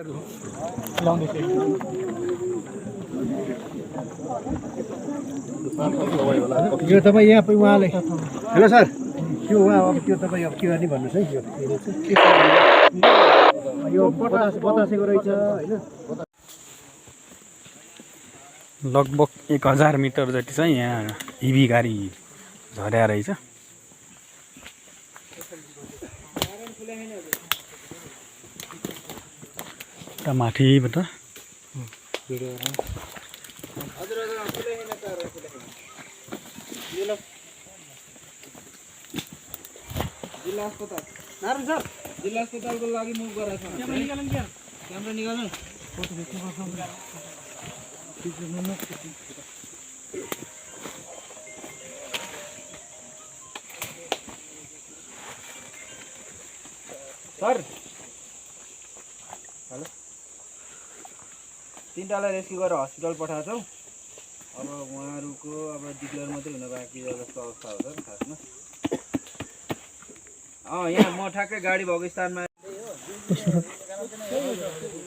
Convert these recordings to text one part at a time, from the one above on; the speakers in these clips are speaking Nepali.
यो तपाईँ यहाँ उहाँले हेलो सर त्यो उहाँ अब त्यो तपाईँ अब के गर्ने भन्नुहोस् है यो बतासेको रहेछ होइन लगभग 1000 मिटर जति चाहिँ यहाँ हिबी गाडी झर्या रहेछ। यता माथिबाट जिल्ला अस्पताल नारायण सर जिल्ला अस्पतालको लागि मुभ गरेछ क्यामेरा निकाल्नु फोटो खिच्नु सर हेलो तीनटालाई रेस्क्यु गरेर हस्पिटल पठाएको छौँ। अब उहाँहरूको अब डिक्लेयर मात्रै हुन बाँकी जस्तो अवस्था हो सर खासमा। यहाँ म ठ्याक्कै गाडी भएको स्थानमा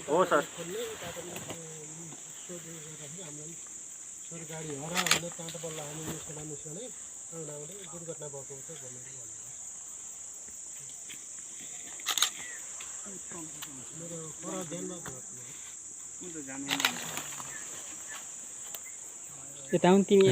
हो सर गाडी हरायो भने काँटो बल्ल हामी निस्क्यो भने दुर्घटना भएको हुन्छ यता तिमी